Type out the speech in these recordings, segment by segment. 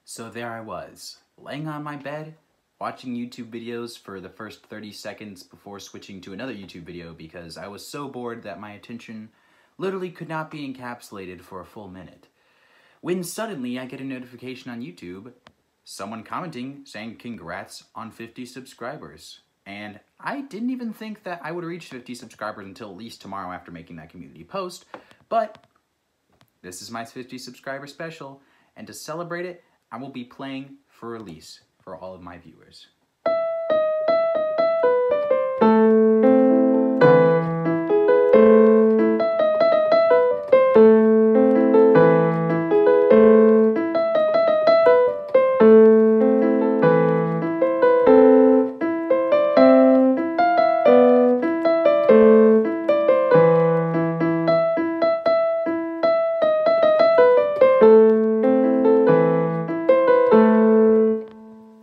So there I was, laying on my bed, watching YouTube videos for the first 30 seconds before switching to another YouTube video because I was so bored that my attention literally could not be encapsulated for a full minute. When suddenly I get a notification on YouTube, someone commenting saying congrats on 50 subscribers. And I didn't even think that I would reach 50 subscribers until at least tomorrow after making that community post, but this is my 50 subscriber special, and to celebrate it, I will be playing for release for all of my viewers.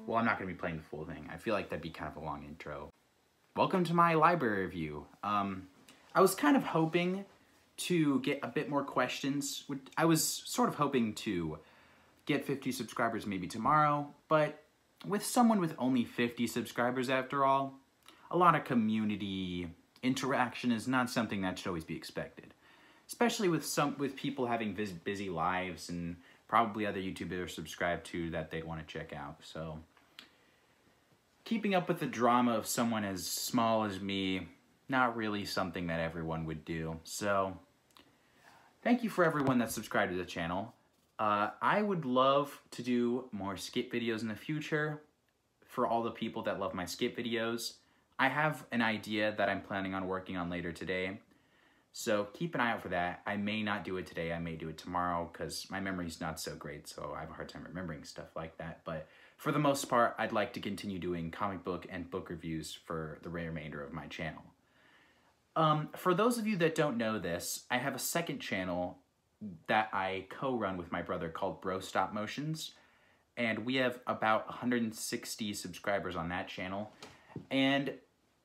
Well, I'm not going to be playing the full thing. I feel like that'd be kind of a long intro. Welcome to my library review. I was kind of hoping to get a bit more questions. I was sort of hoping to get 50 subscribers maybe tomorrow, but with someone with only 50 subscribers after all, a lot of community interaction is not something that should always be expected. Especially with people having busy lives and probably other YouTubers subscribed to that they'd want to check out. So keeping up with the drama of someone as small as me, not really something that everyone would do. So thank you for everyone that's subscribed to the channel. I would love to do more skit videos in the future for all the people that love my skit videos. I have an idea that I'm planning on working on later today, so keep an eye out for that. I may not do it today, I may do it tomorrow, because my memory's not so great, so I have a hard time remembering stuff like that. But for the most part, I'd like to continue doing comic book and book reviews for the remainder of my channel. For those of you that don't know this, I have a second channel that I co-run with my brother called Bro Stop Motions, and we have about 160 subscribers on that channel, and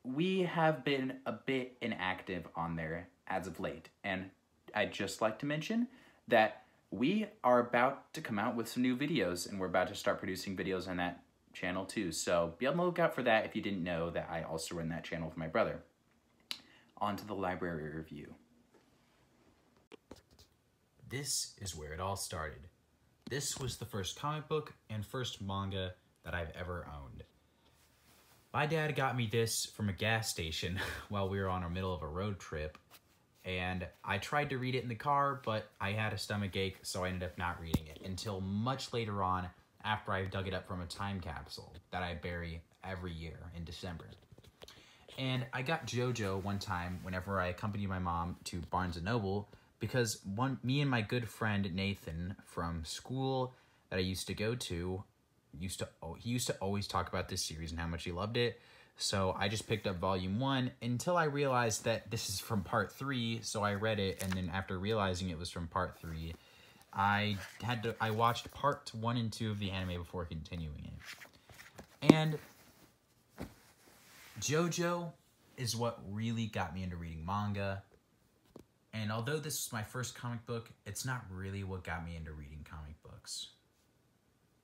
we have been a bit inactive on there as of late. And I'd just like to mention that we are about to come out with some new videos, and we're about to start producing videos on that channel too, so be on the lookout for that if you didn't know that I also run that channel with my brother. On to the library review. This is where it all started. This was the first comic book and first manga that I've ever owned. My dad got me this from a gas station while we were on the middle of a road trip, and I tried to read it in the car, but I had a stomach ache, so I ended up not reading it until much later on after I dug it up from a time capsule that I bury every year in December. And I got JoJo one time whenever I accompanied my mom to Barnes & Noble because me and my good friend Nathan from school that I used to go to, he used to always talk about this series and how much he loved it. So I just picked up volume 1 until I realized that this is from part 3, so I read it, and then after realizing it was from part 3, I watched part 1 and 2 of the anime before continuing it. And JoJo is what really got me into reading manga. And although this was my first comic book, it's not really what got me into reading comic books.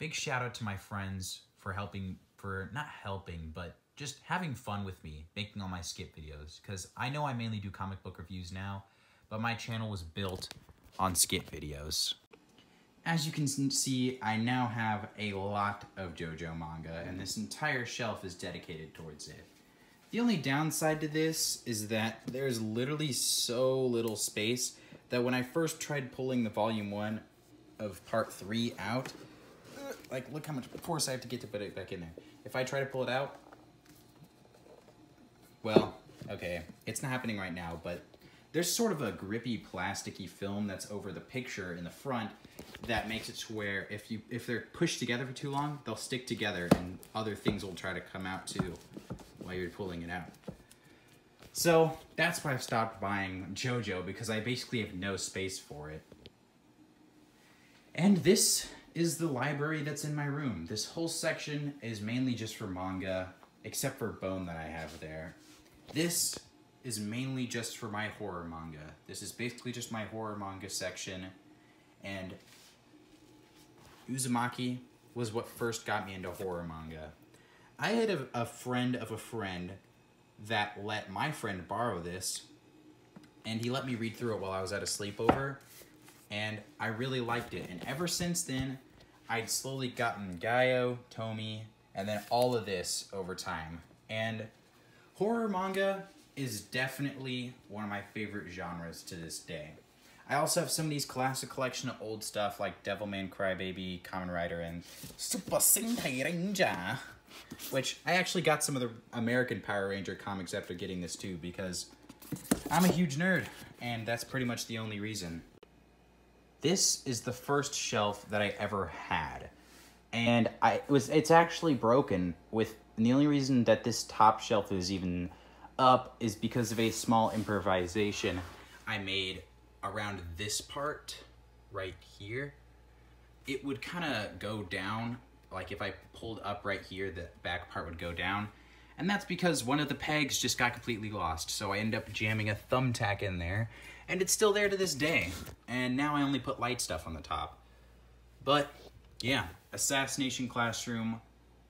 Big shout out to my friends for not helping, but just having fun with me, making all my skit videos. Because I know I mainly do comic book reviews now, but my channel was built on skit videos. As you can see, I now have a lot of JoJo manga, and this entire shelf is dedicated towards it. The only downside to this is that there's literally so little space that when I first tried pulling the volume 1 of part 3 out, like look how much force I have to get to put it back in there. If I try to pull it out, well, okay, it's not happening right now, but there's sort of a grippy plasticky film that's over the picture in the front that makes it to where if they're pushed together for too long, they'll stick together and other things will try to come out too while you're pulling it out. So that's why I've stopped buying JoJo, because I basically have no space for it. And this is the library that's in my room. This whole section is mainly just for manga, except for Bone that I have there. This is mainly just for my horror manga. This is basically just my horror manga section, and Uzumaki was what first got me into horror manga. I had a friend of a friend that let my friend borrow this, and he let me read through it while I was at a sleepover, and I really liked it. And ever since then, I'd slowly gotten Gaio, Tomy, and then all of this over time. And horror manga is definitely one of my favorite genres to this day. I also have some of these classic collection of old stuff like Devilman Crybaby, Kamen Rider, and Super Sentai Ranger, which I actually got some of the American Power Ranger comics after getting this too, because I'm a huge nerd, and that's pretty much the only reason. This is the first shelf that I ever had, and it's actually broken, and the only reason that this top shelf is even up is because of a small improvisation I made around this part right here. It would kind of go down, like if I pulled up right here, the back part would go down, and that's because one of the pegs just got completely lost, so I ended up jamming a thumbtack in there, and it's still there to this day, and now I only put light stuff on the top. But yeah, Assassination Classroom,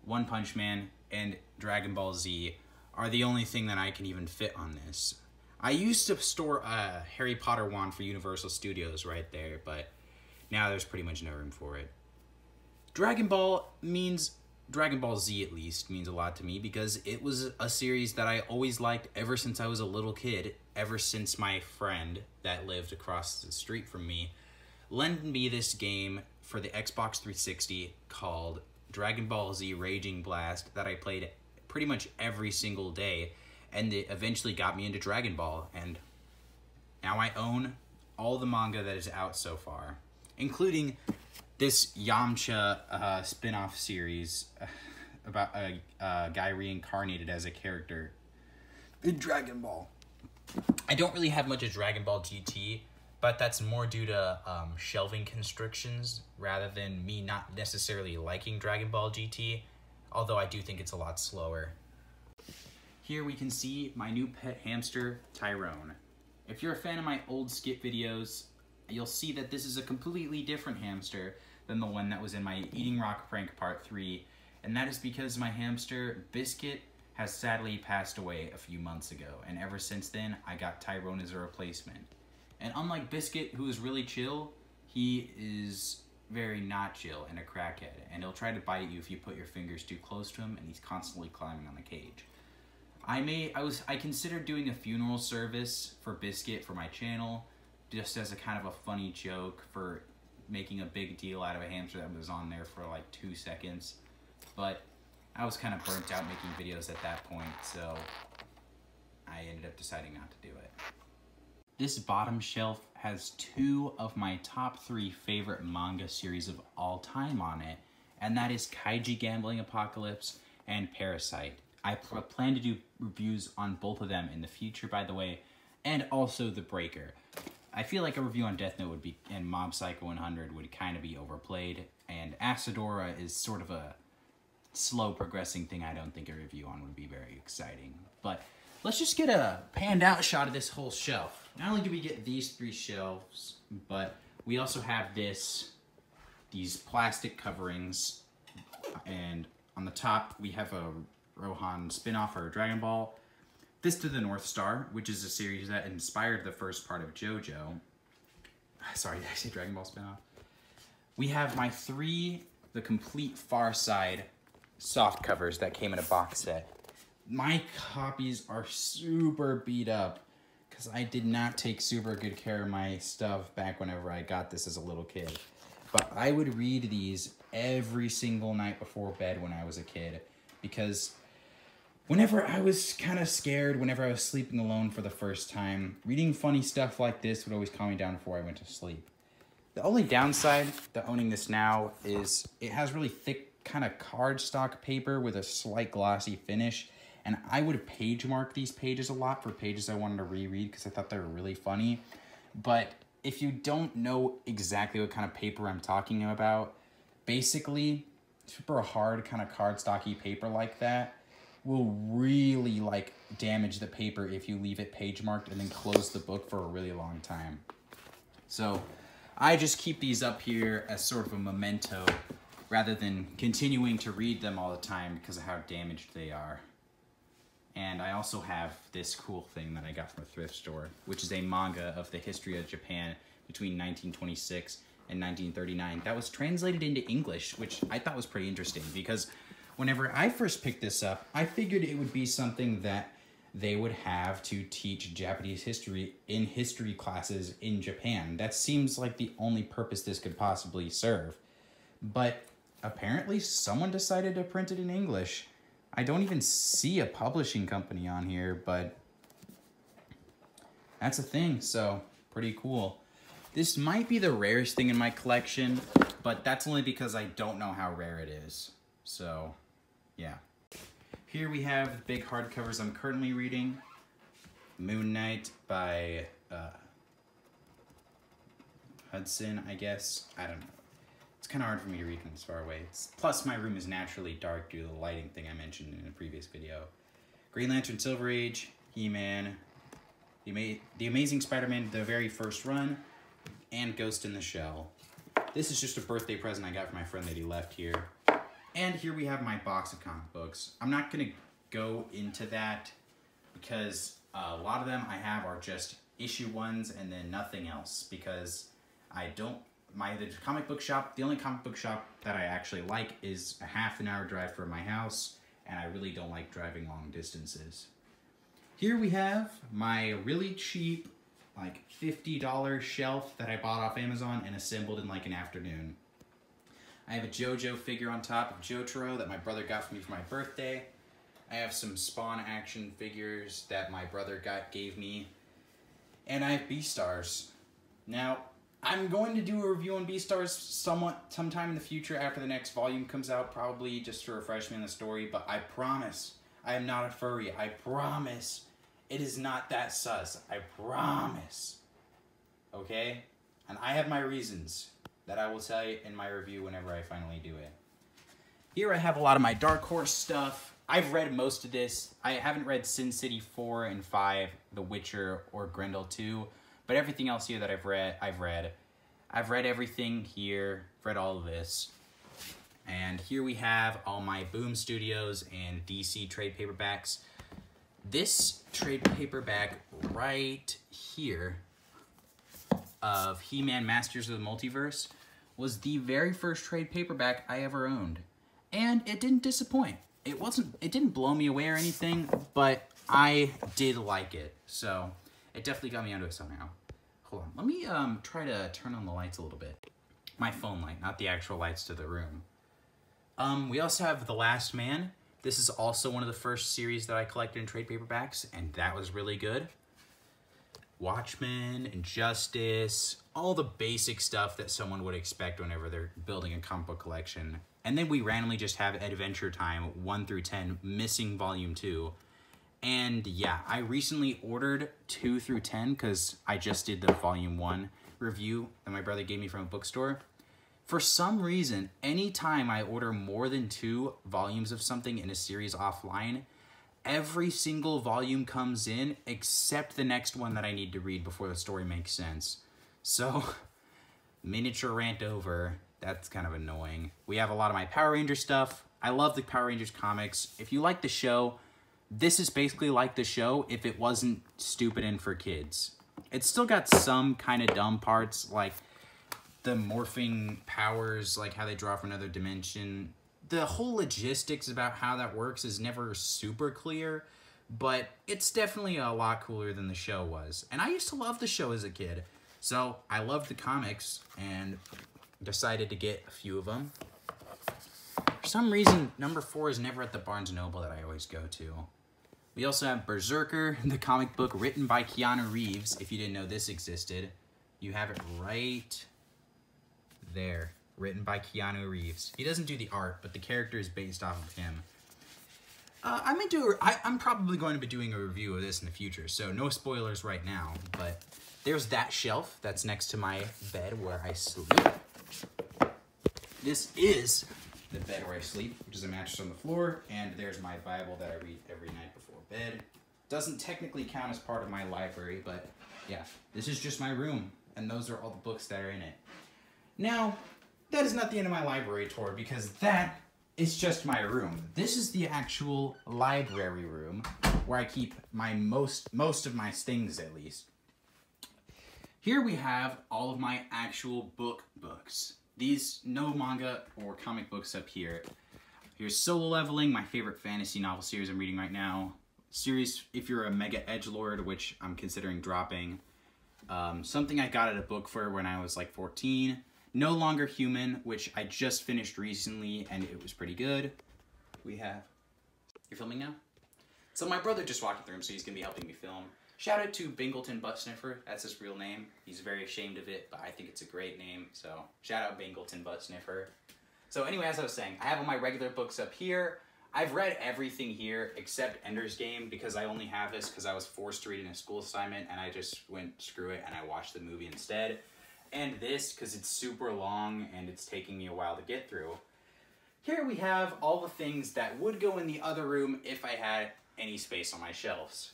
One Punch Man, and Dragon Ball Z are the only thing that I can even fit on this. I used to store a Harry Potter wand for Universal Studios right there, but now there's pretty much no room for it. Dragon Ball Z at least means a lot to me, because it was a series that I always liked ever since I was a little kid, ever since my friend that lived across the street from me lent me this game for the Xbox 360 called Dragon Ball Z Raging Blast that I played pretty much every single day, and it eventually got me into Dragon Ball, and now I own all the manga that is out so far, including this Yamcha spin-off series about a guy reincarnated as a character in Dragon Ball. I don't really have much of Dragon Ball GT, but that's more due to shelving constrictions rather than me not necessarily liking Dragon Ball GT, although I do think it's a lot slower. Here we can see my new pet hamster, Tyrone. If you're a fan of my old skit videos, you'll see that this is a completely different hamster than the one that was in my Eating Rock Prank Part 3, and that is because my hamster, Biscuit, has sadly passed away a few months ago, and ever since then, I got Tyrone as a replacement. And unlike Biscuit, who is really chill, he is very not chill and a crackhead, and he'll try to bite you if you put your fingers too close to him, and he's constantly climbing on the cage. I considered doing a funeral service for Biscuit for my channel, just as a kind of a funny joke for making a big deal out of a hamster that was on there for like 2 seconds. But I was kind of burnt out making videos at that point, so I ended up deciding not to do it. This bottom shelf has 2 of my top 3 favorite manga series of all time on it, and that is Kaiji Gambling Apocalypse and Parasite. I plan to do reviews on both of them in the future, by the way, and also The Breaker. I feel like a review on Death Note and Mob Psycho 100 would kind of be overplayed, and Asadora is sort of a slow progressing thing I don't think a review on would be very exciting. But let's just get a panned out shot of this whole shelf. Not only do we get these 3 shelves, but we also have these plastic coverings, and on the top we have a Rohan spin-off or Dragon Ball. Fist of the North Star, which is a series that inspired the first part of JoJo. Sorry, did I say Dragon Ball spin-off? We have my 3, the complete Far Side soft covers that came in a box set. My copies are super beat up because I did not take super good care of my stuff back whenever I got this as a little kid. But I would read these every single night before bed when I was a kid, because whenever I was kind of scared, whenever I was sleeping alone for the first time, reading funny stuff like this would always calm me down before I went to sleep. The only downside to owning this now is it has really thick kind of cardstock paper with a slight glossy finish, and I would page mark these pages a lot for pages I wanted to reread because I thought they were really funny. But if you don't know exactly what kind of paper I'm talking about, basically super hard kind of cardstocky paper like that will really like damage the paper if you leave it page marked and then close the book for a really long time. So I just keep these up here as sort of a memento rather than continuing to read them all the time because of how damaged they are. And I also have this cool thing that I got from a thrift store, which is a manga of the history of Japan between 1926 and 1939 that was translated into English, which I thought was pretty interesting because whenever I first picked this up, I figured it would be something that they would have to teach Japanese history in history classes in Japan. That seems like the only purpose this could possibly serve. But apparently someone decided to print it in English. I don't even see a publishing company on here, but that's a thing, so pretty cool. This might be the rarest thing in my collection, but that's only because I don't know how rare it is. So, yeah. Here we have the big hardcovers I'm currently reading. Moon Knight by Hudson, I guess. I don't know. It's kind of hard for me to read from this far away. Plus, my room is naturally dark due to the lighting thing I mentioned in a previous video. Green Lantern Silver Age, He-Man, The Amazing Spider-Man, the very first run, and Ghost in the Shell. This is just a birthday present I got from my friend that he left here. And here we have my box of comic books. I'm not going to go into that because a lot of them I have are just issue ones and then nothing else because I don't... the only comic book shop that I actually like is a half-an-hour drive from my house, and I really don't like driving long distances. Here we have my really cheap, like $50 shelf that I bought off Amazon and assembled in like an afternoon. I have a JoJo figure on top of Jotaro that my brother got for me for my birthday. I have some Spawn action figures that my brother gave me. And I have Beastars. Now, I'm going to do a review on Beastars sometime in the future after the next volume comes out, probably just to refresh me on the story, but I promise, I am not a furry. I promise. It is not that sus. I promise. Okay? And I have my reasons that I will tell you in my review whenever I finally do it. Here I have a lot of my Dark Horse stuff. I've read most of this. I haven't read Sin City 4 and 5, The Witcher, or Grendel 2. But everything else here that I've read. I've read everything here. I've read all of this. And here we have all my Boom Studios and DC trade paperbacks. This trade paperback right here of He-Man Masters of the Multiverse was the very first trade paperback I ever owned. And it didn't disappoint. It didn't blow me away or anything, but I did like it. So it definitely got me into it somehow. Hold on, let me try to turn on the lights a little bit. My phone light, not the actual lights to the room. We also have The Last Man. This is also one of the first series that I collected in trade paperbacks, and that was really good. Watchmen, Injustice, all the basic stuff that someone would expect whenever they're building a comic book collection. And then we randomly just have Adventure Time 1 through 10, missing Volume 2. And yeah, I recently ordered 2 through 10 because I just did the Volume 1 review that my brother gave me from a bookstore. For some reason, anytime I order more than 2 volumes of something in a series offline, every single volume comes in except the next one that I need to read before the story makes sense. So, miniature rant over. That's kind of annoying. We have a lot of my Power Ranger stuff. I love the Power Rangers comics. If you like the show, this is basically like the show if it wasn't stupid and for kids. It's still got some kind of dumb parts, like the morphing powers, like how they draw from another dimension. The whole logistics about how that works is never super clear, but it's definitely a lot cooler than the show was. And I used to love the show as a kid, so I loved the comics and decided to get a few of them. For some reason, number 4 is never at the Barnes & Noble that I always go to. We also have Berserker, the comic book written by Keanu Reeves. If you didn't know this existed, you have it right there. Written by Keanu Reeves. He doesn't do the art, but the character is based off of him. I'm probably going to be doing a review of this in the future, so no spoilers right now, but there's that shelf that's next to my bed where I sleep. This is the bed where I sleep, which is a mattress on the floor, and there's my Bible that I read every night before bed. Doesn't technically count as part of my library, but yeah, this is just my room, and those are all the books that are in it. Now, that is not the end of my library tour, because that is just my room. This is the actual library room where I keep my most of my things, at least. Here we have all of my actual books. These no manga or comic books up here. Here's Solo Leveling, my favorite fantasy novel series I'm reading right now. Series, if you're a mega edgelord, which I'm considering dropping. Something I got at a book fair when I was like 14. No Longer Human, which I just finished recently, and it was pretty good. We have... You're filming now? So my brother just walked in the room, so he's going to be helping me film. Shout out to Bingleton Butt Sniffer. That's his real name. He's very ashamed of it, but I think it's a great name. So shout out Bingleton Butt Sniffer. So anyway, as I was saying, I have all my regular books up here. I've read everything here except Ender's Game, because I only have this because I was forced to read it in a school assignment, and I just went screw it and I watched the movie instead. And this because it's super long and it's taking me a while to get through. Here we have all the things that would go in the other room if I had any space on my shelves.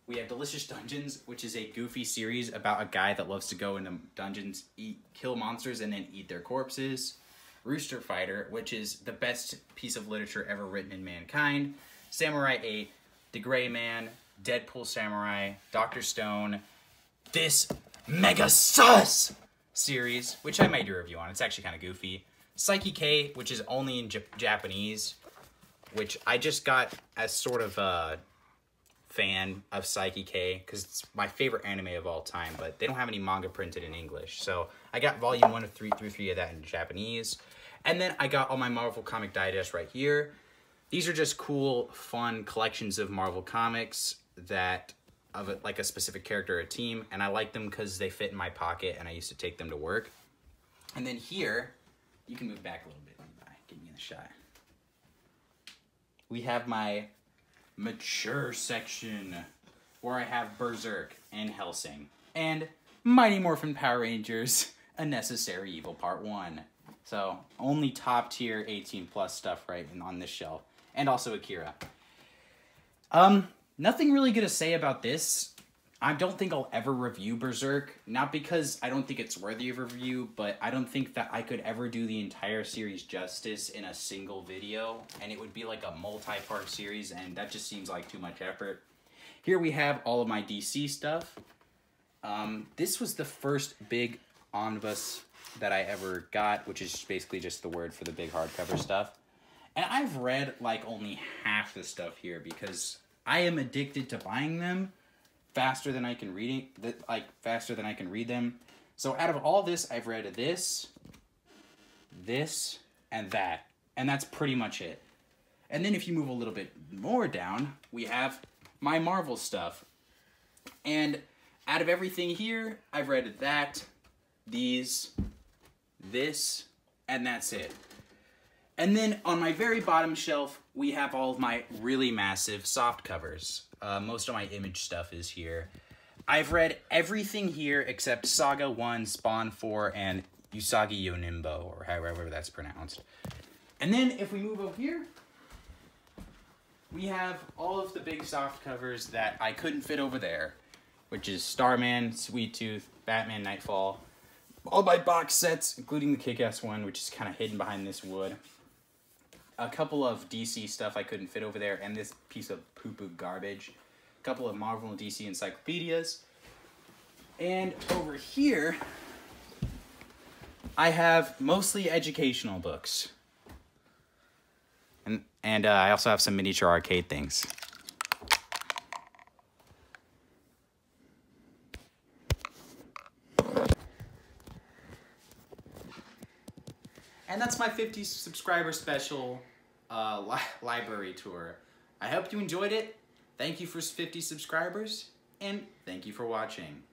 We have Delicious Dungeons, which is a goofy series about a guy that loves to go into dungeons, kill monsters, and then eat their corpses. Rooster Fighter, which is the best piece of literature ever written in mankind. Samurai 8, The Gray Man, Deadpool Samurai, Dr. Stone, this Mega Sus series, which I might do a review on. It's actually kind of goofy. Psyche K, which is only in Japanese, which I just got as sort of a fan of Psyche K, because it's my favorite anime of all time, but they don't have any manga printed in English. So I got volume 1 through 3 of that in Japanese. And then I got all my Marvel Comic Digest right here. These are just cool, fun collections of Marvel comics that of like a specific character or a team, and I like them because they fit in my pocket and I used to take them to work. And then here, you can move back a little bit, get me in the shot. We have my mature section where I have Berserk and Hellsing and Mighty Morphin Power Rangers, A Necessary Evil Part 1. So only top tier 18 plus stuff right on this shelf, and also Akira. Nothing really good to say about this. I don't think I'll ever review Berserk, not because I don't think it's worthy of review, but I don't think that I could ever do the entire series justice in a single video, and it would be like a multi-part series, and that just seems like too much effort. Here we have all of my DC stuff. This was the first big omnibus that I ever got, which is basically just the word for the big hardcover stuff. And I've read like only half the stuff here because I am addicted to buying them faster than I can read them. So out of all this, I've read this, and that. And that's pretty much it. And then if you move a little bit more down, we have my Marvel stuff. And out of everything here, I've read that, these, this, and that's it. And then on my very bottom shelf, we have all of my really massive soft covers. Most of my Image stuff is here. I've read everything here except Saga 1, Spawn 4, and Usagi Yonimbo, or however that's pronounced. And then if we move over here, we have all of the big soft covers that I couldn't fit over there, which is Starman, Sweet Tooth, Batman Nightfall, all my box sets, including the Kick-Ass one, which is kind of hidden behind this wood. A couple of DC stuff I couldn't fit over there, and this piece of poo-poo garbage. A couple of Marvel and DC encyclopedias. And over here, I have mostly educational books. And I also have some miniature arcade things. And that's my 50 subscriber special library tour. I hope you enjoyed it. Thank you for 50 subscribers, and thank you for watching.